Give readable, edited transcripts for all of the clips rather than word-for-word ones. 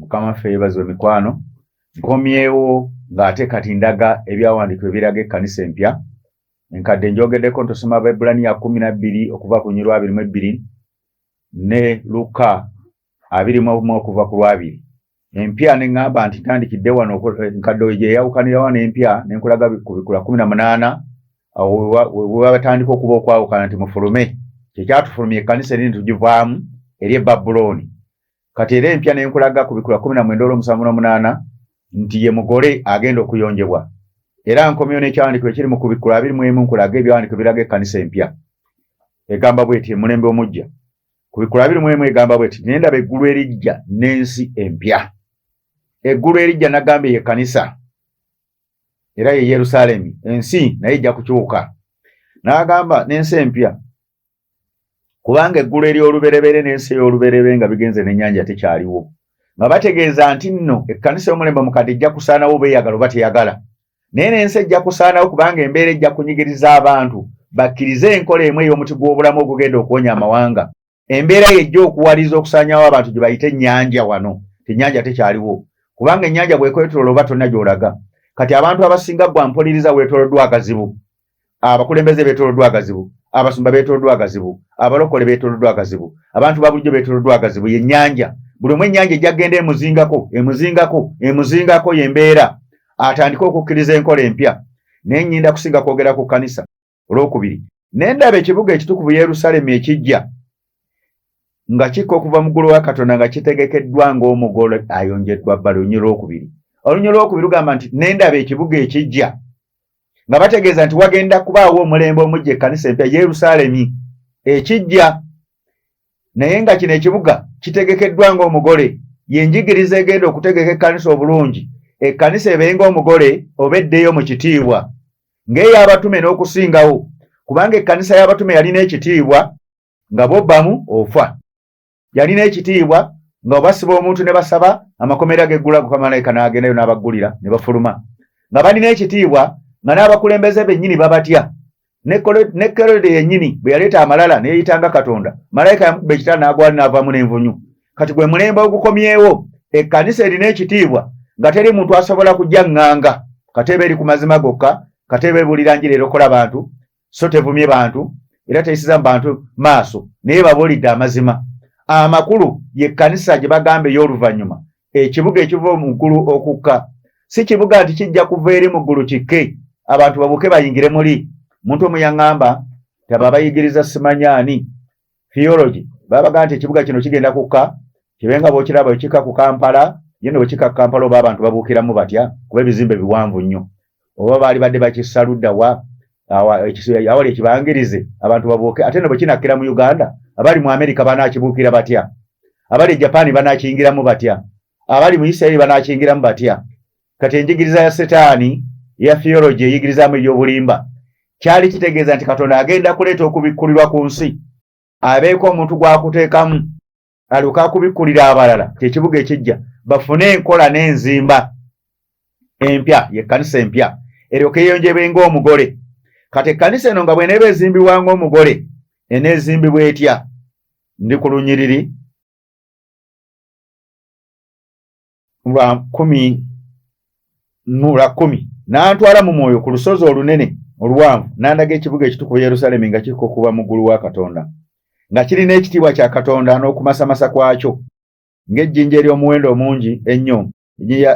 Mukama ffe yeebazibwe mikwano. Nkomyewo ng'ate kati ndaga ebyawandiikibwa ebiraga ekkanisa empya. Enkadde njogeddeko ntusoma Abaebbulaniya 12 okuva ku nnyirwa 22 ne Luka 21 okuva ku 2. Empya ne ngamba nti ntandikidde wano enkadde gye yawukanira wano empya ne nkulaga ku bikula 18 we batandika okuba okwawukana nti mufulume. Kyekyatufulumya ekkanisa erindi tugivaamu eri Babuloni. Kati era empya ne nkulaga ku bikula 19:78 nti ye mugole agenda okuyonjebwa. Era nkomyo n'ekyawandiikibwa ekiri mu kubikula 21 nkulaga ebyawandiikibwa biraga ekkanisa empya. Egamba bw'eti emulembe omujja. Ku bikula 21 egamba bw'eti ne ndaba eggulu erijja n'ensi empya. Eggulu erijja nagamba ye ekkanisa era ye Yerusaalemi. Ensi naye ejja kukyuka. N'agamba n'ensi empya. Kubanga eggulu ery'oluberebere n'ensi ey'oluberebere nga bigenze n'ennyanja tekyaliwo. Nga bategeeza nti nno ekkanisa y'omulembe omukadde ejja kusaanawo beeyagala oba teyagala. Naye n'ensi ejja kusaanawo kubanga embeera ejja kunyigiriza abantu bakkirize enkola emu ey'omuti gw'obulamu ogugenda okuwonya amawanga. Embeera yejja okuwaliza okusaanyawo abantu gye bayite ennyanja wano. Ennyanja tekyaliwo. Kubanga ennyanja bw'ekwetooloola oba tonna gy'olaga. Kati abantu abasinga gwa mpuliriza weetooloddwa agazibu. Abakulembeze beetooloddwa agazibu. Abasumba beetooloddwa agazibu. Abalokole beetooloddwa agazibu. Abantu ba bulijjo beetooloddwa agazibu. Ye ennyanja. Buli omu ennyanja ejja kugenda emuzingako y'embeera. Atandika okukkiriza enkola empya. Naye nnyinda kusinga kwogera ku kkanisa. Olwokubiri. Ne ndaba ekibuga ekitukuvu Yerusaalemi ekijja nga kikka okuva mu ggulu wa Katonda nga kitegekeddwa ng'omugole ayonjeddwa bbali. Olunyiriri olwokubiri. Olunyiriri olwokubiri lugamba nti ne ndaba ekibuga ekijja nga bategeeza nti wagenda kubaawo omulembe omujja ekkanisa empya Yerusaalemi ekijja. Naye nga kino ekibuga kitegekeddwa ng'omugole. Yenjigiriza egenda okutegeka ekkanisa obulungi. Ekkanisa ebenga omugole obeddeyo mu kitiibwa ng'ey'abatume n'okusingawo. Kubanga ekkanisa y'abatume yalina ekitiibwa nga bobbamu ofa. Yalina ekitiibwa nga obasiba omuntu ne basaba amakomera geggula gukamalayika n'agendayo n'abaggulira ne bafuluma. Nga balina ekitiibwa nga n'abakulembeze bennyini babatya. Ne Kerode yennyini bwe yaleeta amalala ne yeeyitanga Katonda. Malayika yamukubba ekitala n'agwali n'avaamu n'envunyu. Kati gwe mulembe ogukomyewo. Ekkanisa erina ekitiibwa nga teri muntu asobola kujja ŋŋanga. Katebe eri ku mazima gokka. Katebe ebuulira njiri erokola bantu. So tevumye bantu. Era teyisiza mu bantu maaso. Naye babuulidde amazima. Amakulu y'ekkanisa gye bagamba ey'oluvannyuma. Ekibuga ekiva mu ggulu okukka. Si kibuga nti kijja kuva eri mu ggulu kikke. Abantu babuuke bayingire muli. Muntu omu yaŋŋamba taba bayigiriza simanyaani theology. Babaga nti ekibuga kino kigenda kukka. Kibenga bw'okiraba ekikka ku Kampala. Yeno bwekikka ku Kampala oba abantu babuukiramu batya kuba ebizimbe biwanvu nnyo. Oba baali badde bakisaludda wa awali ekibangirize abantu babuuke. Ate no bwe kinakkira mu Uganda abali mu Amerika banaakibuukira batya. Abali Japaani banaakiyingiramu batya. Abali mu Isirayiri banaakiyingiramu batya. Kati enjigiriza ya Setaani ya theology eyigirizaamu eby'obulimba kyali kitegeeza nti Katonda agenda kuleeta okubikkulirwa ku nsi. Abeeko omuntu gwakuteekamu alyoke akubikkulira abalala. Kyekibuga ekijja bafune enkola n'enzimba empya y'ekkanisa empya eryoke yeeyonjebe ng'omugole. Kati ekkanisa eno nga bw'eneeba ezimbibwa ng'omugole eneezimbibwa etya? Ndi ku lunyiriri lwa 10 n'antwala mu mwoyo ku lusozi olunene oluwanvu n'andaga ekibuga ekitukuvu Yerusaalemi nga kikka okuva mu ggulu wa Katonda nga kirina ekitiibwa kya Katonda n'okumasamasa kwakyo ng'ejjinja ery'omuwendo omungi ennyo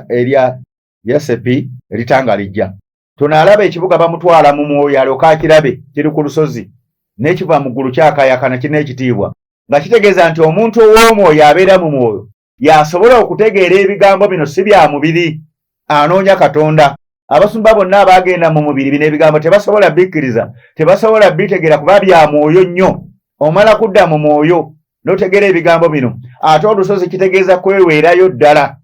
erya yasepi eritanga lijja. Tunaalaba ekibuga bamutwala mu mwoyo alyoke akirabe kiri ku lusozi n'ekiva mu ggulu kyakayakana kirina ekitiibwa nga kitegeeza nti omuntu ow'omwoyo abeera mu mwoyo yasobola okutegeera ebigambo bino si bya mubiri. Anoonya Katonda. Abasumba bonna abaagenda mu mubiri bino ebigambo tebasobola bikkiriza, tebasobola bitegeera kuba bya mwoyo nnyo. Omala kudda mu mwoyo n'otegeera ebigambo bino. Ate olusozi kitegeeza kweweerayo ddala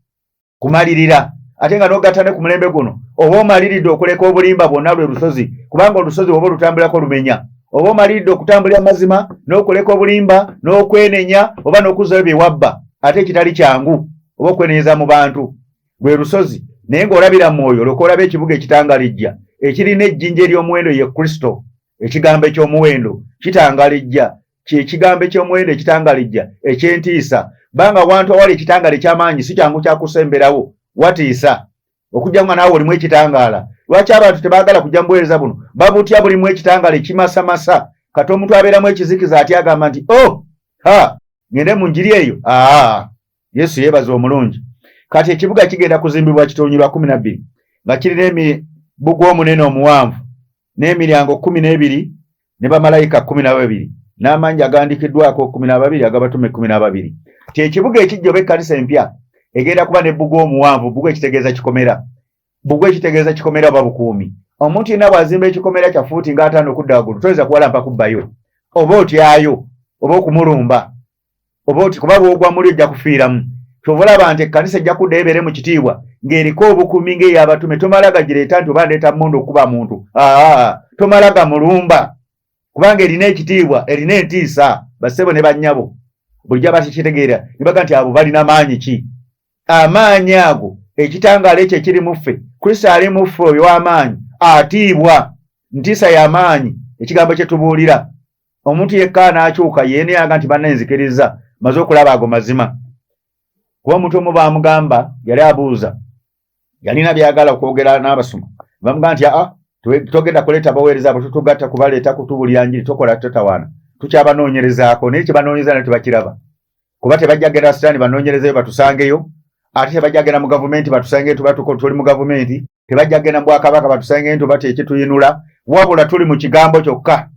kumalirira. Ate nga n'ogatta ne ku mulembe guno oba omaliridde okuleka obulimba bwonna lwe lusozi kubanga olusozi oba olutambulako lumenya. Oba omaliridde okutambulira mazima n'okuleka obulimba n'okwenenya oba n'okuzzayo bye wabba ate ekitali kyangu oba okwenenyeza mu bantu lwe lusozi. Naye ng'olabira mu mwoyo olyoke olabe ekibuga ekitangalijja ekirina ejjinja ery'omuwendo ye Kristo. Ekigambo eky'omuwendo kitangalijja. Kye kigambo eky'omuwendo ekitangalijja eky'entiisa banga wantu awali ekitangala eky'amaanyi si kyangu kyakusemberawo watiisa okujja nga naawe olimu ekitangala. Lwaki abantu tebaagala kujja mu buweereza buno? Babutya bulimu ekitangala ekimasamasa kati omuntu abeeramu ekizikiza ati agamba nti ngende mu njiri eyo. Yesu yeebaza omulungi. Kati ekibuga kigenda kuzimbibwa kitoonyerwa 12 nga kirina emibugo omunene omuwanvu n'emiryango 12 ne bamalayika 12 n'amannya agandikiddwako 12 agabatume 12. Ekibuga ekijja oba ekkanisa empya egenda kuba ne bbugwe omuwanvu. Bbugwe ekitegeeza kikomera. Bbugwe ekitegeeza kikomera oba bukuumi. Omuntu yenna bw'azimba ekikomera kya fuuti nga 5 okudda waggulu toyinza kuwalampa kubbayo oba otyayo oba okumulumba oba oti kuba bw'ogwa muli ojja kufiiramu. Kyova olaba nti ekkanisa ejja kudda ebeere mu kitiibwa ng'eriko obukuumi ng'ey'abatume. Tomala gagireeta nti oba ndeeta mmondo okuba muntu. Tomala gamulumba kubanga erina ekitiibwa, erina entiisa. Bassebo ne bannyabo bulijjo bakitegeera ne baga nti abo balina maanyi ki? Amaanyi ago ekitangaala ekyo ekiri mu ffe, Kristo ali mu ffe oyo w'amaanyi atiibwa, ntiisa y'amaanyi. Ekigambo kye tubuulira omuntu yekka n'akyuka yeene yaga nti bannanzikiriza maze okulaba ago mazima. Kuba omuntu omu baamugamba yali abuuza, yalina byagala okwogera n'abasoma, bamugamba nti togenda kuleeta baweereza abo tutugatta kubaleeta kutubuulira njiri tokola totawaana tukyabanoonyerezaako. Naye kye banoonyeza ne tebakiraba kuba tebajja genda sitaani banoonyerezeyo batusangeyo, ate tebajja genda mu gavumenti batusangeyo tuba tuli mu gavumenti, tebajja genda mu Bwakabaka batusangeyo tuba tekituyinula, wabula tuli mu kigambo kyokka.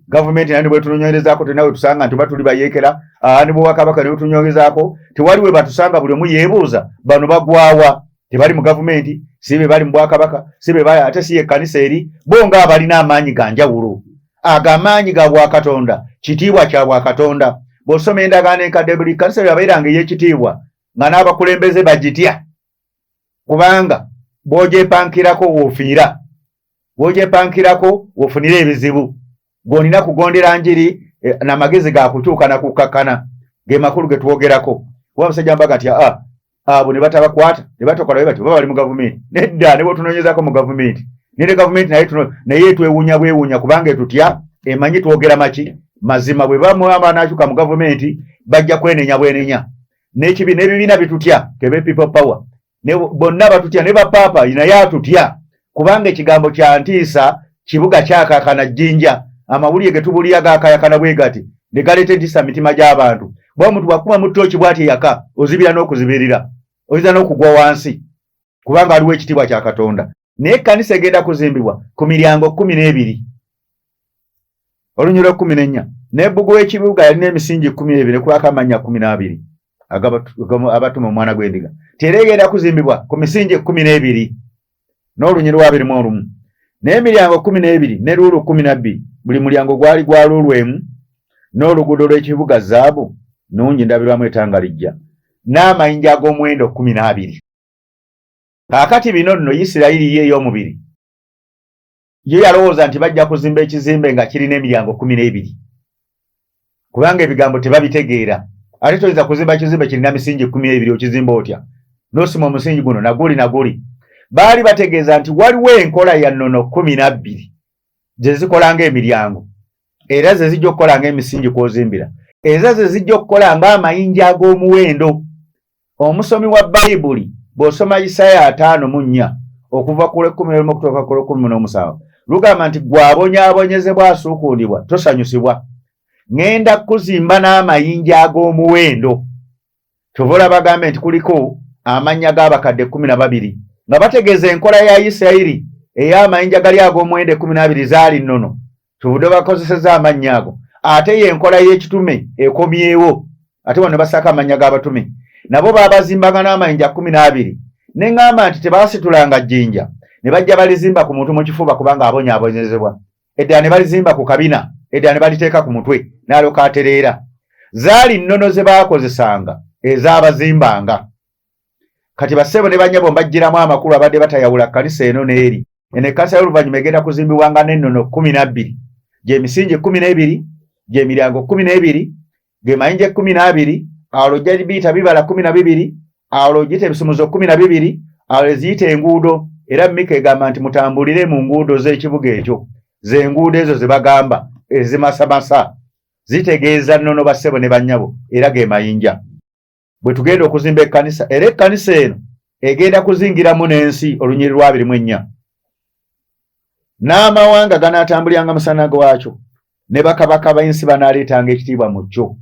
Gavumenti nani bwe tunoonyerezaako tenawe tusanga nti tuba tuli bayeekera, ne Bwakabaka ne tunyongezaako tewali we batusanga. Buli omu yeebuuza bano bagwawa? Tebali mu gavumenti, si be bali mu Bwakabaka, si be bali ate si ekkanisa eri, bo nga abalina amaanyi ga njawulo. Agamaanyi ga Bwakatonda, kitiibwa kya Bwakatonda. Bw'osoma endagaano enkadde buli kkanisa yabeeranga ey'ekitiibwa nga n'abakulembeze bagitya, kubanga bw'ogyepankirako woofiira, bw'ogyepankirako woofunira ebizibu. Gw'olina kugondera njiri n'amagezi ga kukyuka na kukakkana ge makulu ge twogerako. Kuba abasajja mbaga nti abo ne batabakwata ne batokola bati baba bali mu gavumenti. Nedda ne bw'otunoonyezaako mu gavumenti ne gavumenti naye twewuunya bwewuunya kubanga etutya emanyi twogera maki mazima. Bwe bamwamba n'akyuka mu gavumenti bajja kwenenya bwenenya n'ebibiina bitutya kebe people power bonna batutya ne bapaapa naye atutya kubanga ekigambo kya ntiisa kibuga kyakaakana jjinja. Amawulire ge tubuulira gaakayakana bwe gati ne galeeta entiisa mitima gy'abantu. Bw'omuntu bw'akuma mu ttooki bw'ati eyaka ozibira n'okuzibirira, oyinza n'okugwa wansi kubanga aliwo ekitiibwa kya Katonda. Naye ekkanisa egenda kuzimbibwa ku miryango 12 olunyiro 14 n'ebbugwe w'ekibuga yalina emisingi 12 ne kubako amannya 12 abatuma omwana gw'endiga. Era egenda kuzimbibwa ku misingi 12 n'olunyiro 21 n'emiryango 12 ne luulu 12. Buli mulyango gwali gwa luulu emu n'oluguudo lw'ekibuga zaabu nungi ndabirwamu etanga lijja n'amayinja ag'omuwendo 12. Kaakati bino nno Isirayiri ye ey'omubiri yo yalowooza nti bajja kuzimba ekizimbe nga kirina emiryango 12 kubanga ebigambo tebabitegeera. Ate toyinza kuzimba kizimbe kirina misingi 12 okizimba otya n'osima omusingi guno naguli. Baali bategeeza nti waliwo enkola ya nnono 12 ze zikola ng'emiryango era ze zijja okukola ng'emisingi kw'ozimbira, era ze zijja okukola ng'amayinja ag'omuwendo. Omusomi wa Bayibuli bw'osoma Isaya 5:4 okuva ku 11 okutuuka ku 17 lugamba nti gw'abonyaabonyezebwa asuukundibwa tosanyusibwa, ŋŋenda kuzimba n'amayinja ag'omuwendo. Kyova bagambe nti kuliko amannya g'abakadde 12 nga bategeeza enkola ya Isirayiri ey'amayinja gali ag'omuwendo 12 zaali nnono. Tubudde bakozeseza amannya ago ate y'enkola y'ekitume ekomyewo. Ate wano basaka amannya g'abatume nabo baabazimbanga n'amayinja 12. Ne ŋŋamba nti tebaasitulanga jjinja ne bajja balizimba ku muntu mu kifuba kubanga abonyaabonyezebwa. Edda ne balizimba ku kabina, edda ne baliteeka ku mutwe n'alyoka atereera. Zaali nnono ze baakozesanga ez'abazimbanga. Kati bassebo ne bannyabo mbajjiramu amakulu abadde batayawula kkanisa eno n'eri. Eno ekkanisa y'oluvannyuma egenda kuzimbibwanga n'ennono 12 gy'emisingi 12 gy'emiryango 12 gy'emayinja 12 awo lojja biyita bibala 12 awo lojjita ebisumuzo 12 awo ziyita enguudo. Era Mika egamba nti mutambulire mu nguudo z'ekibuga ekyo. Ze nguudo ezo ze bagamba ezimasamasa zitegeeza nnono bassebo ne bannyabo era ge mayinja. bwe tugenda okuzimba ekkanisa era ekkanisa eno egenda kuzingiramu n'ensi olunyiri lwa 24 n'amawanga ganaatambuliranga musana gwakyo ne bakabaka b'ensi banaaleetanga ekitiibwa mu kyo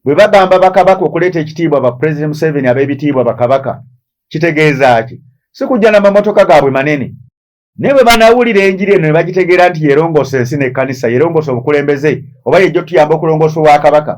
bwe bagamba bakabaka okuleeta ekitiibwa ba President Museveni ab'ebitiibwa bakabaka kitegeeza ki si kujja n'amamotoka gaabwe manene naye bwe banaawulira enjiri eno ne bagitegeera nti yerongoosa ensi n'ekkanisa yerongoosa obukulembeze oba yejjo tuyamba okulongoosa obwakabaka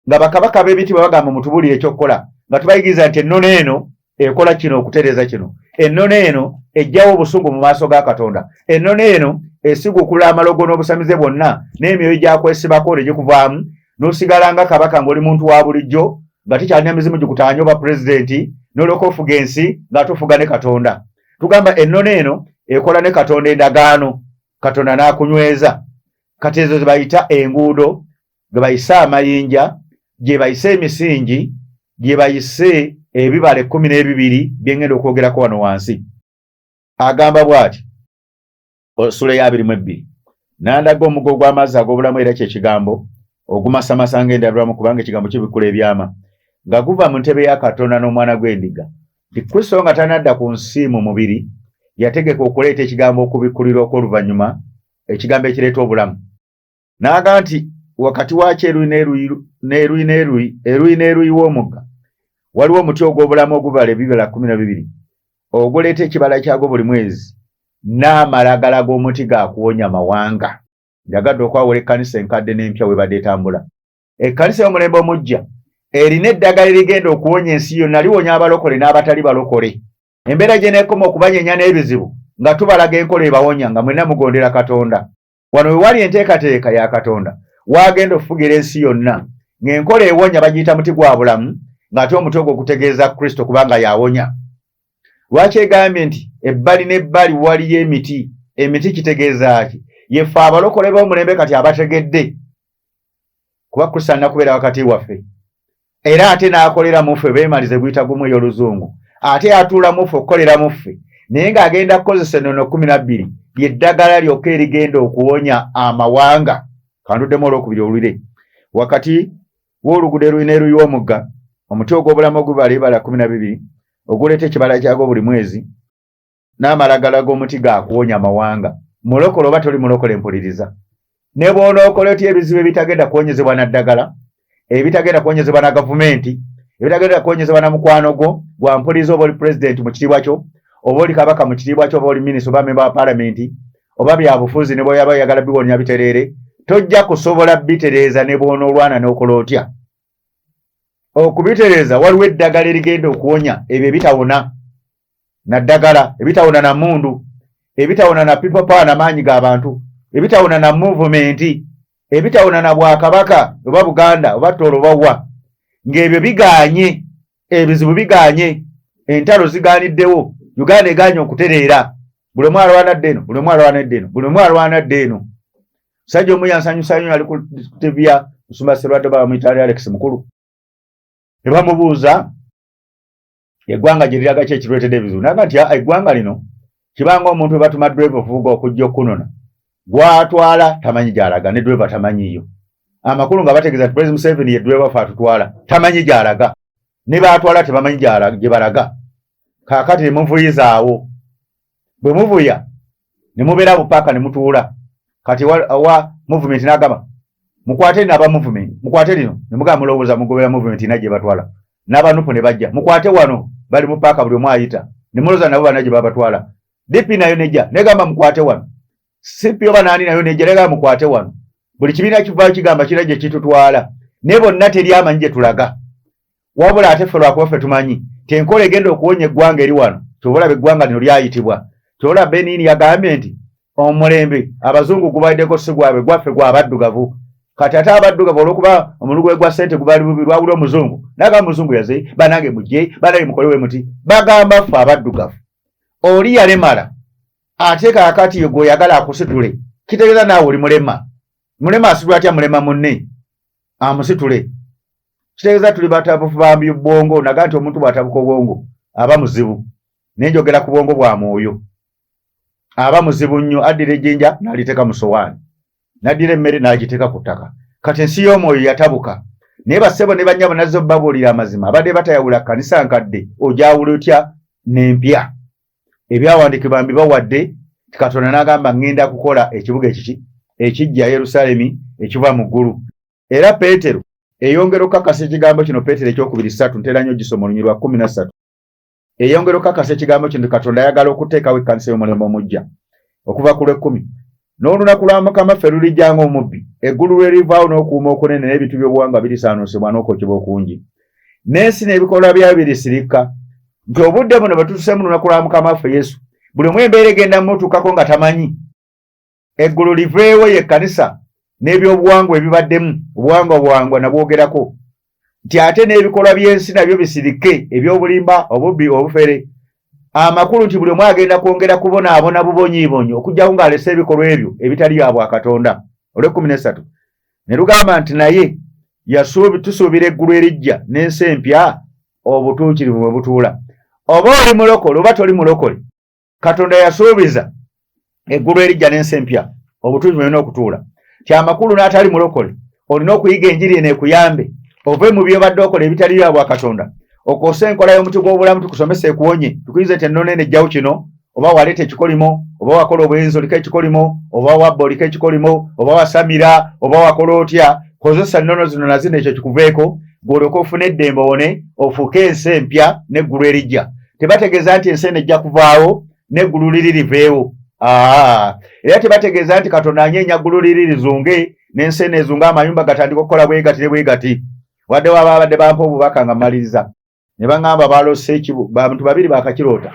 nga bakabaka b'ebitiibwa bagamba mutubuulire ekyokukola nga tubayigiriza nti ennono eno ekola kino okutereeza kino ennono eno ejjawo obusungu mu maaso ga Katonda ennono eno esiguukula amalogo n'obusamize bwonna n'emyoyo gyakwesibako ne gikuvaamu n'osigala nga kabaka ng'oli muntu wa bulijjo nga tikyalina mizimu gikutaanya oba pulezidenti n'olyoka ofuga ensi ng'ate ofuga ne Katonda tugamba ennono eno ekola ne Katonda endagaano Katonda n'akunyweza kati ezo ze bayita enguudo ge bayise amayinja gye bayise emisingi gye bayise ebibala 12 bye ngenda okwogerako wano wansi agamba bw'ati Sula ya 22 nandaga omugo gw'amazzi ag'obulamu era kyekigambo ogumasamasa ng'endabiramu kubanga ekigambo kibikula ebyama nga guva mu ntebe ya Katonda n'omwana gw'endiga nti Kristo nga tanadda ku nsi mu mubiri yategeka okuleeta ekigambo okubikulira okw'oluvannyuma ekigambo ekireeta obulamu n'aga nti wakati wakyo eruyi n'eruyi w'omugga waliwo omuti ogw'obulamu ogubala ebibala 12 oguleeta ekibala kyagwo buli mwezi n'amalagala g'omuti gaakuwonya mawanga njagadde okwawula ekkanisa enkadde n'empya we badde etambula ekkanisa y'omulembe omujja erina eddagala erigenda okuwonya ensi yonna liwonya abalokole n'abatali balokole embeera gye neekoma okubanyenya n'ebizibu nga tubalaga enkola ebawonya nga mwenna mugondera Katonda wano we wali enteekateeka ya Katonda wagenda okufugira ensi yonna ng'enkola ewonya bagiyita muti gwa bulamu ng'ate omuti ogwo gutegeeza Kristo kubanga yawonya lwaki egambye nti ebbali n'ebbali waliyo emiti kitegeeza ki yeffe abalokole b'omulembe kati abategedde kuba Kristo alina kubeera wakati waffe era ate n'akolera mu ffe beemalize guyita gumu ey'oluzungu ate atuula mu ffe okukolera mu ffe naye ng'agenda kukozesa ennono 12 lyeddagala lyokka erigenda okuwonya amawanga kanduddemu olwokubiri owulire wakati w'oluguudo eruyi n'eruyi w'omugga omuti ogw'obulamu ogubala ebibala 12 oguleeta ekibala kyagwo buli mwezi n'amalagala g'omuti gaakuwonya amawanga mulokole oba toli mulokole mpuliriza ne bw'onookola otya ebizibu ebitagenda kuwonyezebwa na ddagala ebitagenda kuwonyezebwa na gavumenti ebitagenda kuwonyezebwa na mukwano gwo gwa mpuliriza oba oli pulezidenti mu kitiibwa kyo oba oli kabaka mu kitiibwa kyo oba oli minisita oba memba wa paalamenti oba byabufuzi ne bw'oyaba oyagala biwonya bitereere tojja kusobola bitereeza ne bw'onoolwana n'okola otya okubitereeza waliwo eddagala erigenda okuwonya ebyo ebitawona na ddagala ebitawona na mmundu ebitawona na people power na maanyi g'abantu ebitawona na movement ebitawona na bwakabaka oba Buganda oba Tooro oba wa ng'ebyo bigaanye ebizibu bigaanye entalo zigaaniddewo Uganda egaanye okutereera buli omu alwana ddeeno buli omu alwana ddeeno buli omu alwana ddeeno musajja omu yansanyusa nnyo ali ku TV ya Musumba Sserwadda bamuyita Alex mukulu ne bamubuuza eggwanga gye liraga ki ekireetedde ebizibu naga nti eggwanga lino kibanga omuntu we batuma drive okuvuga okujja okunona gwatwala tamanyi gy'alaga ne drive tamanyiyo amakulu nga bategeeza nti President Museveni ye drive afa atutwala tamanyi gy'alaga ne baatwala tebamanyi gye balaga kaakati ne muvuyizaawo bwe muvuya ne mubeera bupaaka ne mutuula kati wa movement n'agamba mukwate n'aba movement mukwate lino ne mugamba mulowooza mugobera movement ina gye batwala n'abanupu ne bajja mukwate wano bali mu paaka buli omu ayita ne mulowooza nabo bana gye babatwala DP nayo nejja negamba mukwate wano CP oba nani nayo nejja negamba mukwate wano buli kibiina kivaayo kigamba kira gye kitutwala ne bonna teri amanyi gye tulaga wabula ate ffe lwakuba ffe tumanyi tenkola egenda okuwonya eggwanga eri wano kyobulaba eggwanga lino lyayitibwa kyolaba Benin yagambye nti omulembe abazungu gubaddeko si gwabwe gwaffe gw'abaddugavu kati ate abaddugavu olwokuba omulugu gwa ssente gubali bubi lwabula omuzungu naga muzungu yaze banange mujje banange mukolewe muti bagamba ffe abaddugavu oli yalemala ate kaakati gwe oyagala akusitule kitegeeza naawe oli mulema asitula atya mulema munne amusitule kitegeeza tuli batabufu bambi bwongo naga nti omuntu bw'atabuka obwongo aba muzibu nenjogera ku bwongo bwa mwoyo aba muzibu nnyo addira ejjinja n'aliteeka mu sowaani n'addira emmere n'agiteeka ku ttaka kati ensi y'omwoyo yatabuka naye bassebo ne bannyabo nazzo babuulira amazima abadde batayawula kanisa nkadde ojawula otya n'empya ebyawandiikibwa mbibawadde Katonda n'agamba ngenda kukola ekibuga ekiki ekijja Yerusalemi ekiva mu ggulu. Era Peetero eyongera okukakasa ekigambo kino Peetero ekyokubiri 3 ntera nnyo gisoma olunyiriri lwa 13 eyongera okukakasa ekigambo kino Katonda ayagala okuteekawo ekkanisa y'omulembe omujja okuva ku lw'ekkumi. N'olunaku lwa Mukama ffe lulijja ng'omubbi, eggulu lwe livaawo n'okuuma okunene n'ebintu by'obuwangwa birisaanuusibwa n'okwokebwa okungi, n'ensi n'ebikolwa byayo birisirikka. Nti obudde buno bwe tutuseemu lunaku lwa Mukama waffe Yesu, buli omu embeera egenda mutuukako nga tamanyi. Eggulu liveewo ye ekkanisa n'ebyobuwangwa ebibaddemu, obuwangwa nabwogerako, nti ate n'ebikolwa by'ensi nabyo bisirike, eby'obulimba, obubbi, obufere. Amakulu nti buli omu agenda kwongera kubonaabona bubonyiibonyi okugyawo ng'alese ebikolwa ebyo ebitali bya Bwakatonda. Olw'ekkumi ne lugamba nti naye tusuubira eggulu erijja n'ensi empya obutuukirivu bwe butuula. Oba oli mulokole oba toli mulokole, Katonda yasuubiza eggulu erijja n'ensi empya obutuukirivu bulina okutuula. Ti amakulu n'atali mulokole olina okuyiga enjiri eno ekuyambe ove mu byobadde okola ebitali bya Bwakatonda, okose enkola y'omuti gw'obulamu tukusomesa ekuwonye, tukuyize tennone nejjawo kino, oba waleeta ekikolimo, oba wakola obwenzi oliko ekikolimo, oba wabba oliko ekikolimo, oba wasamira, oba wakola otya, kozesa nnono zino na zino ekyo kikuveeko, gw'olyoka ofuna eddembe owone ofuuke ensi empya n'eggulu erijja. Tebategeeza nti ensi eno ejja kuvaawo n'eggulu liri liveewo. Era tebategeeza nti Katonda anyeenya ggulu liri lizunge n'ensi eno ezunge amayumba gatandika okukola bwe gati ne bwe gati. Wadde waba abadde bampa obubaka nga mmaliriza ne baŋŋamba balose bantu babiri baakakiroota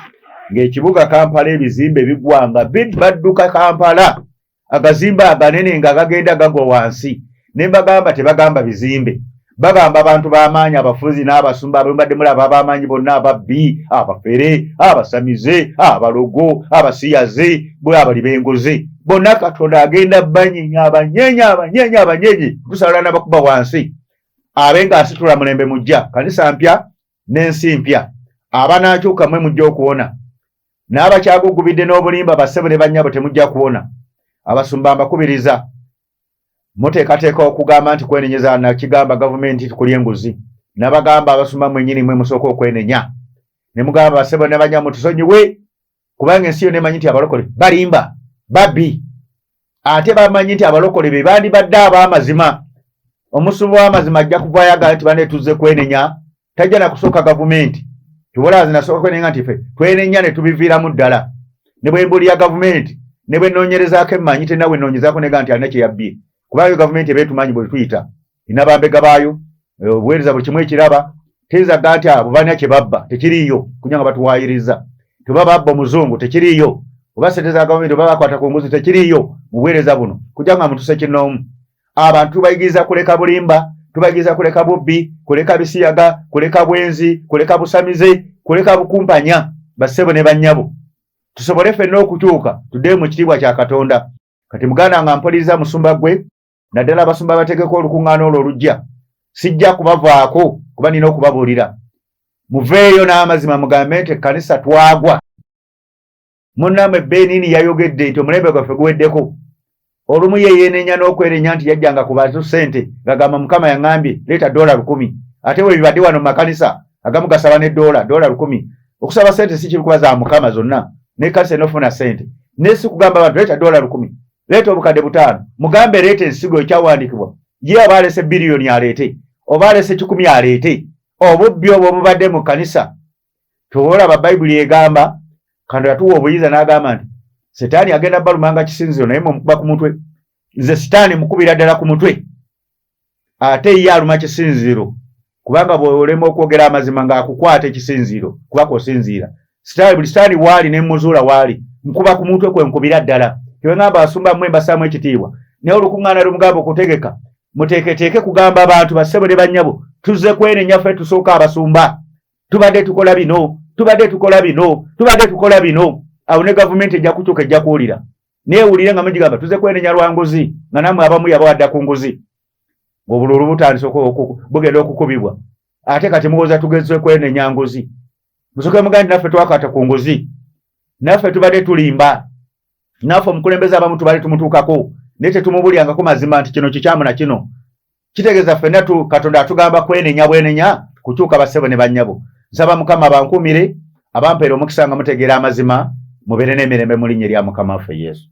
ng'ekibuga Kampala ebizimbe bigwanga badduka Kampala agazimba aganene nga gagenda gagwa wansi. Ne mbagamba tebagamba bizimbe, bagamba abantu b'amaanyi, abafuzi n'abasumba abembadde mulaba ab'amaanyi bonna, ababbi, abafere, abasamize, abalogo, abasiyaze, bwe abali b'engoze, bonna Katonda agenda banyinya abanyenyi tusalala n'abakuba wansi abenga asitula mulembe mujja kanisa mpya n'ensi mpya abanaakyuka mwe mujja okuwona, n'abakyagugubidde n'obulimba bassebo ne bannyabo temujja kuwona. Abasumba mbakubiriza muteekateeka okugamba nti kwenenyeza nakigamba gavumenti tukuli enguzi, nabagamba abasumba mwennyini mwe musooka okwenenya ne mugamba bassebo ne bannyabo tusonyiwe kubanga ensi yonna emanyi nti abalokole balimba babbi, ate bamanyi nti abalokole be bandibadde ab'amazima. Omusubu w'amazima ajja kuvaayo agala nti bane tuzze kwenenya, tajja na kusooka gavumenti tubulazi nasooka kwenenya nti ffe twenenya ne tubiviiramu ddala. Ne bwe mbuulira gavumenti ne bwe nnoonyerezaako emmanyi tennawe nnoonyezaako nega nti alina kye yabbye, kubanga gavumenti ebeetumanyi bwe tuyita ina bambega baayo, obuweereza buli kimu ekiraba, tezaga nti abo balina kye babba, tekiriiyo kunya nga batuwaayiriza. Tuba babba omuzungu tekiriiyo, oba sente za gavumenti oba bakwata ku nguzi tekiriiyo mu buweereza buno, kujja nga mutuse kinnoomu. Abantu tubayigiriza kuleka bulimba, tubayigiriza kuleka bubbi, kuleka bisiyaga, kuleka bwenzi, kuleka busamize, kuleka bukumpanya, bassebo ne bannyabo. Tusobole ffenna okukyuka tuddeyo mu kitiibwa kya Katonda. Kati muganda nga mpuliriza musumba gwe, naddala abasumba bategeka olukuŋŋaana olwo olujja, sijja kubavaako kuba nina okubabuulira. Muveeyo n'amazima mugambe nti ekkanisa twagwa. Munnamwe Benini yayogedde nti omulembe gwaffe guweddeko. Olumu ye yeenenya n'okwerenya nti yajjanga ku bantu ssente ng'agamba Mukama yaŋŋambye leeta $1,000, ate bwe bibadde wano mu makanisa agamu gasaba ne $1,000. Okusaba ssente si kibi kuba za Mukama zonna, n'ekkanisa enofuna ssente. Naye si kugamba abantu leeta $1,000, leeta obukadde 5, mugambe leeta ensigo ekyawandiikibwa, ye aba alese biliyoni aleete, oba alese 10 aleete. Obubbi obwo obubadde mu kkanisa tuolaba Bayibuli egamba, Katonda yatuwa obuyiza n'agamba nti Setaani agenda balumanga kisinziro naye mukuba ku mutwe. Nze Setaani mukubira ddala ku mutwe, ate ye aluma kisinziro, kubanga bw'olema okwogera amazima ng'akukwata ekisinziro kuba kosinziira. Buli Setaani waali ne muzuula waali nkuba ku mutwe kwe nkubira ddala. Teweŋŋamba abasumba mmwe mbasaamu ekitiibwa, naye olukuŋŋaana lumugamba okutegeka muteeketeeke kugamba abantu bassebo ne bannyabo tuzze kwenenya ffe tusooka abasumba, tubadde tukola bino, tubadde tukola bino. Awo ne gavumenti ejja kukyuka ejja kuwulira neewulire nga mugigamba tuzze kwenenya lwa nguzi, nga nammwe abamu yabawadda ku nguzi, ng'obululu butandise bugenda okukubibwa. Ate kati muwoza tugezze kwenenya nguzi, musooke mugandi naffe twakwata ku nguzi, naffe tubadde tulimba, naffe omukulembeze abamu tubadde tumutuukako naye tetumubulyangako mazima nti kino kikyamu na kino. kitegeeza ffenna Katonda atugamba kwenenya bwenenya kukyuka bassebo ne bannyabo. Nsaba Mukama bankumire abampeera omukisa nga mutegeera amazima mubeere n'emirembe mu linnya lya Mukama waffe Yesu.